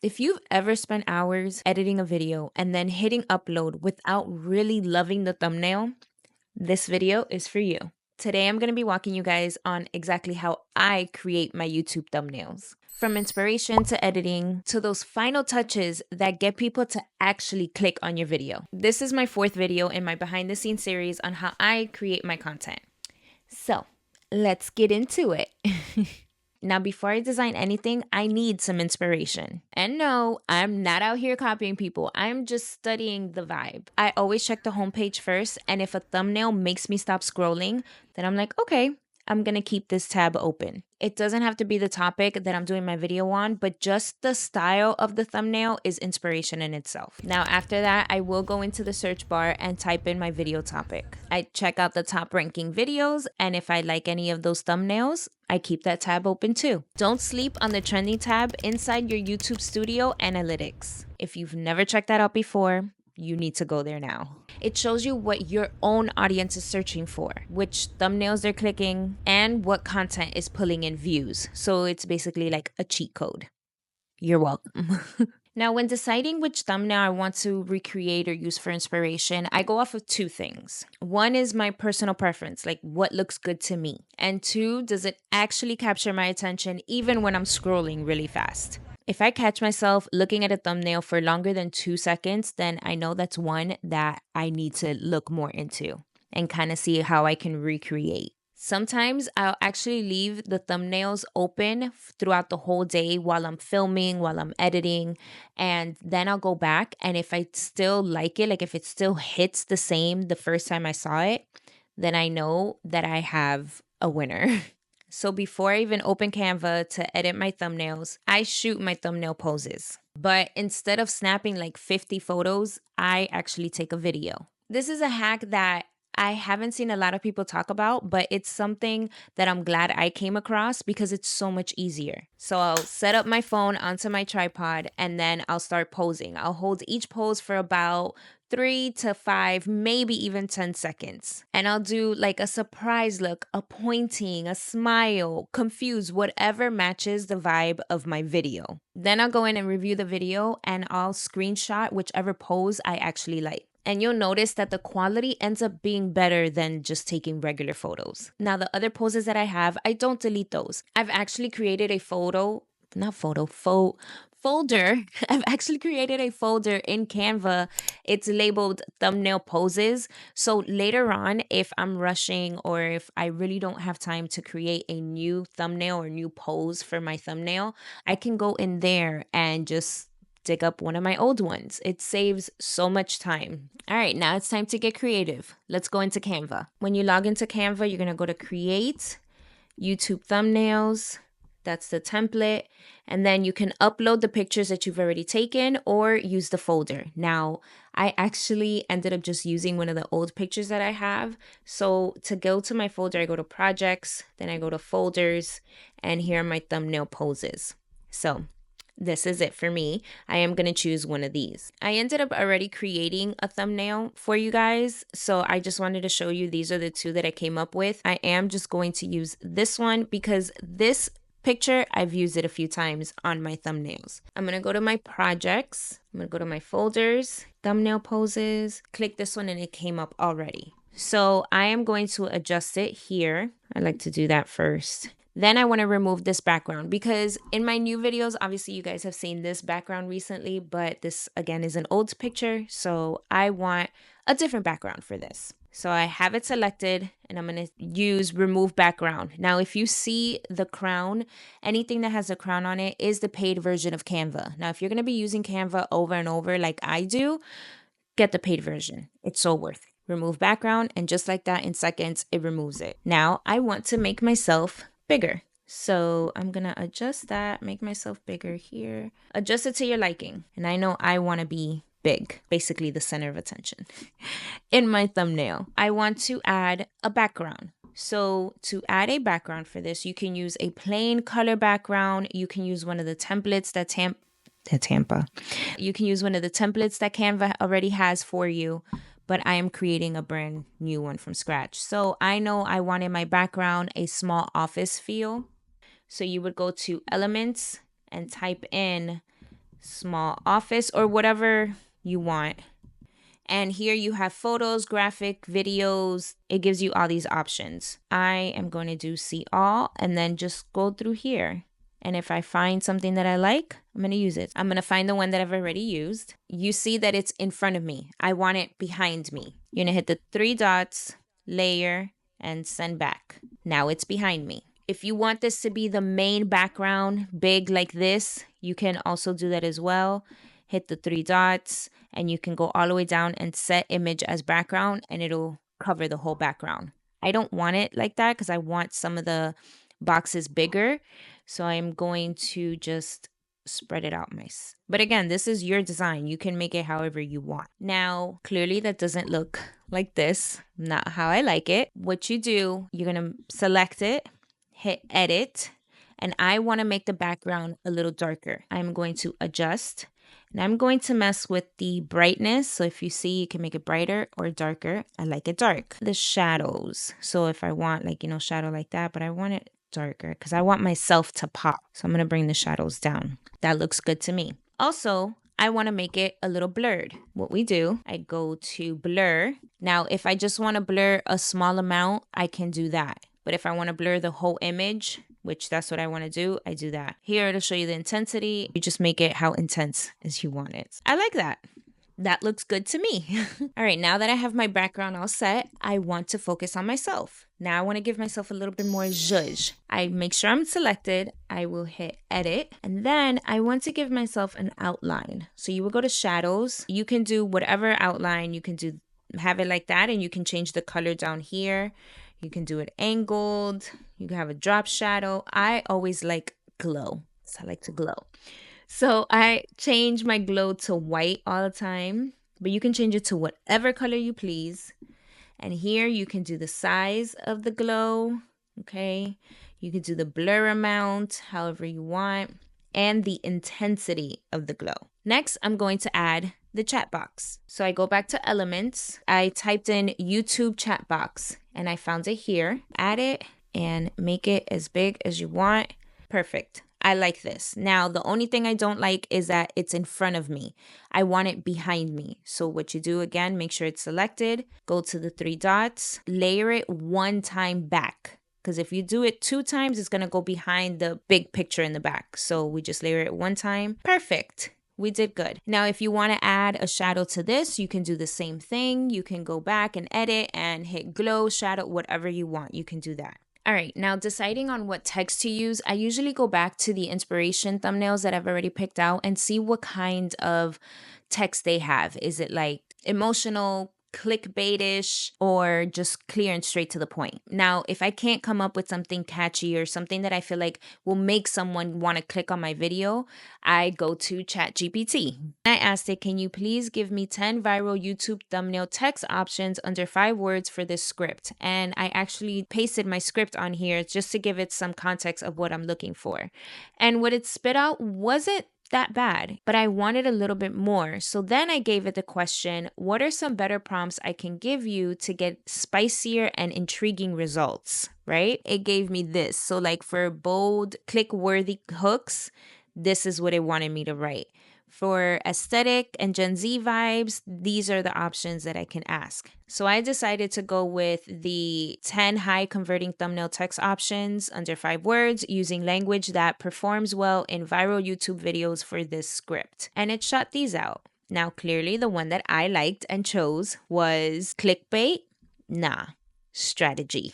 If you've ever spent hours editing a video and then hitting upload without really loving the thumbnail, this video is for you. Today, I'm going to be walking you guys on exactly how I create my YouTube thumbnails. From inspiration to editing to those final touches that get people to actually click on your video. This is my 4th video in my behind the scenes series on how I create my content. So, let's get into it. Now, before I design anything, I need some inspiration. And no, I'm not out here copying people. I'm just studying the vibe. I always check the homepage first, and if a thumbnail makes me stop scrolling, then I'm like, okay, I'm gonna keep this tab open. It doesn't have to be the topic that I'm doing my video on, but just the style of the thumbnail is inspiration in itself. Now, after that, I will go into the search bar and type in my video topic. I check out the top ranking videos, and if I like any of those thumbnails, I keep that tab open too. Don't sleep on the trending tab inside your YouTube Studio Analytics. If you've never checked that out before, you need to go there now. It shows you what your own audience is searching for, which thumbnails they're clicking, and what content is pulling in views. So it's basically like a cheat code. You're welcome. Now, when deciding which thumbnail I want to recreate or use for inspiration, I go off of 2 things. One is my personal preference, like what looks good to me. And 2, does it actually capture my attention even when I'm scrolling really fast? If I catch myself looking at a thumbnail for longer than 2 seconds, then I know that's one that I need to look more into and kind of see how I can recreate. Sometimes I'll actually leave the thumbnails open throughout the whole day while I'm filming, while I'm editing, and then I'll go back. And if I still like it, like if it still hits the same the first time I saw it, then I know that I have a winner. So before I even open Canva to edit my thumbnails, I shoot my thumbnail poses. But instead of snapping like 50 photos, I actually take a video. This is a hack that I haven't seen a lot of people talk about, but it's something that I'm glad I came across because it's so much easier. So I'll set up my phone onto my tripod and then I'll start posing. I'll hold each pose for about 3 to 5, maybe even 10 seconds. And I'll do like a surprise look, a pointing, a smile, confused, whatever matches the vibe of my video. Then I'll go in and review the video and I'll screenshot whichever pose I actually like. And you'll notice that the quality ends up being better than just taking regular photos. Now, the other poses that I have, I don't delete those. I've actually created a folder. I've actually created a folder in Canva. It's labeled thumbnail poses. So later on, if I'm rushing or if I really don't have time to create a new thumbnail or new pose for my thumbnail, I can go in there and just dig up one of my old ones. It saves so much time. All right, now it's time to get creative. Let's go into Canva. When you log into Canva, you're going to go to Create, YouTube Thumbnails. That's the template. And then you can upload the pictures that you've already taken or use the folder. Now, I actually ended up just using one of the old pictures that I have. So to go to my folder, I go to Projects, then I go to Folders, and here are my thumbnail poses. So this is it for me. I am going to choose one of these. I ended up already creating a thumbnail for you guys, so I just wanted to show you these are the 2 that I came up with. I am just going to use this one because this picture, I've used it a few times on my thumbnails. I'm going to go to my projects. I'm going to go to my folders, thumbnail poses, click this one and it came up already. So I am going to adjust it here. I like to do that first. Then I want to remove this background because in my new videos, obviously you guys have seen this background recently, but this again is an old picture. So I want a different background for this. So I have it selected and I'm going to use remove background. Now, if you see the crown, anything that has a crown on it is the paid version of Canva. Now, if you're going to be using Canva over and over like I do, get the paid version. It's so worth it. Remove background and just like that in seconds, it removes it. Now I want to make myself bigger. So I'm going to adjust that, make myself bigger here. Adjust it to your liking. And I know I want to be big, basically the center of attention in my thumbnail. I want to add a background. So to add a background for this, you can use a plain color background. You can use one of the templates that You can use one of the templates that Canva already has for you. But I am creating a brand new one from scratch. So I know I wanted my background a small office feel. So you would go to Elements and type in small office, or whatever you want. And here you have photos, graphic, videos. It gives you all these options. I am going to do see all and then just go through here. And if I find something that I like, I'm going to use it. I'm going to find the one that I've already used. You see that it's in front of me. I want it behind me. You're going to hit the 3 dots, layer, and send back. Now it's behind me. If you want this to be the main background, big like this, you can also do that as well. Hit the 3 dots and you can go all the way down and set image as background and it'll cover the whole background. I don't want it like that because I want some of the boxes bigger. So I'm going to just spread it out nice. But again, this is your design. You can make it however you want. Now, clearly that doesn't look like this. Not how I like it. What you do, you're going to select it, hit edit, and I want to make the background a little darker. I'm going to adjust. And I'm going to mess with the brightness. So if you see, you can make it brighter or darker. I like it dark. The shadows. So if I want like, shadow like that, but I want it darker because I want myself to pop. So I'm going to bring the shadows down. That looks good to me. Also, I want to make it a little blurred. What we do, I go to blur. Now, if I just want to blur a small amount, I can do that. But if I want to blur the whole image, which that's what I want to do, I do that. Here, it'll show you the intensity. You just make it how intense as you want it. I like that. That looks good to me. All right, now that I have my background all set, I want to focus on myself. Now I want to give myself a little bit more zhuzh. I make sure I'm selected. I will hit edit. And then I want to give myself an outline. So you will go to shadows. You can do whatever outline. You can have it like that, and you can change the color down here. You can do it angled. You can have a drop shadow. I always like glow. So I like to glow. So I change my glow to white all the time, but you can change it to whatever color you please. And here you can do the size of the glow. Okay. You can do the blur amount, however you want, and the intensity of the glow. Next, I'm going to add the chat box. So I go back to elements. I typed in YouTube chat box and I found it here. Add it and make it as big as you want. Perfect. I like this. Now, the only thing I don't like is that it's in front of me. I want it behind me. So what you do again, make sure it's selected. Go to the 3 dots, layer it 1 time back. Because if you do it 2 times, it's going to go behind the big picture in the back. So we just layer it 1 time. Perfect. We did good. Now, if you want to add a shadow to this, you can do the same thing. You can go back and edit and hit glow, shadow, whatever you want. You can do that. All right, now deciding on what text to use, I usually go back to the inspiration thumbnails that I've already picked out and see what kind of text they have. Is it like emotional, clickbaitish, or just clear and straight to the point? Now, if I can't come up with something catchy or something that I feel like will make someone want to click on my video, I go to ChatGPT. I asked it, can you please give me 10 viral YouTube thumbnail text options under 5 words for this script? And I actually pasted my script on here just to give it some context of what I'm looking for. And what it spit out wasn't that bad, but I wanted a little bit more. So then I gave it the question, what are some better prompts I can give you to get spicier and intriguing results, right? It gave me this. So like for bold, click-worthy hooks, this is what it wanted me to write. For aesthetic and Gen Z vibes, these are the options that I can ask. So I decided to go with the 10 high converting thumbnail text options under 5 words using language that performs well in viral YouTube videos for this script. And it shot these out. Now, clearly the one that I liked and chose was clickbait. Nah. Strategy.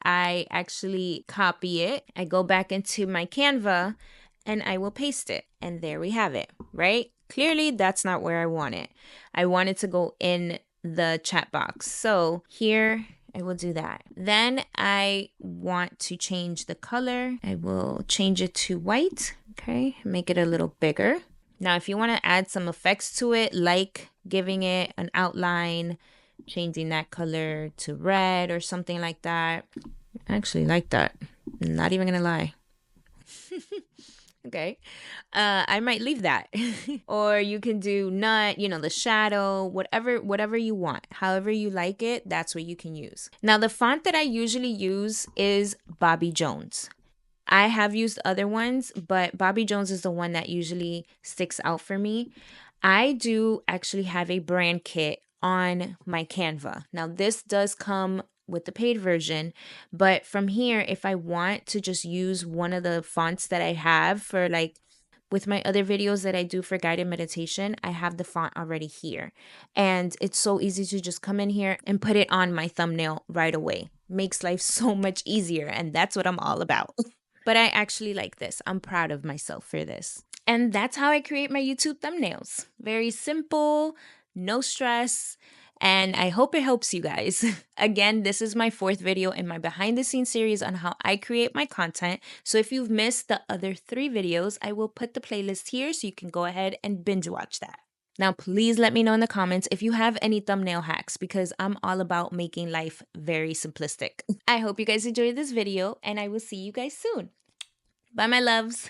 I actually copy it. I go back into my Canva and I will paste it. And there we have it, right? Clearly, that's not where I want it. I want it to go in the chat box. So here, I will do that. Then I want to change the color. I will change it to white, okay? Make it a little bigger. Now, if you want to add some effects to it, like giving it an outline, changing that color to red or something like that. I actually like that. I'm not even gonna lie. Okay. I might leave that. Or you can do nut, the shadow, whatever you want. However you like it, that's what you can use. Now, the font that I usually use is Bobby Jones. I have used other ones, but Bobby Jones is the one that usually sticks out for me. I do actually have a brand kit on my Canva. Now, this does come with the paid version, but from here, if I want to just use one of the fonts that I have for like with my other videos that I do for guided meditation, I have the font already here. And it's so easy to just come in here and put it on my thumbnail right away. Makes life so much easier, and that's what I'm all about. But I actually like this. I'm proud of myself for this. And that's how I create my YouTube thumbnails. Very simple, no stress, and I hope it helps you guys. Again, this is my 4th video in my behind the scenes series on how I create my content. So if you've missed the other 3 videos, I will put the playlist here so you can go ahead and binge watch that. Now, please let me know in the comments if you have any thumbnail hacks because I'm all about making life very simplistic. I hope you guys enjoyed this video and I will see you guys soon. Bye, my loves.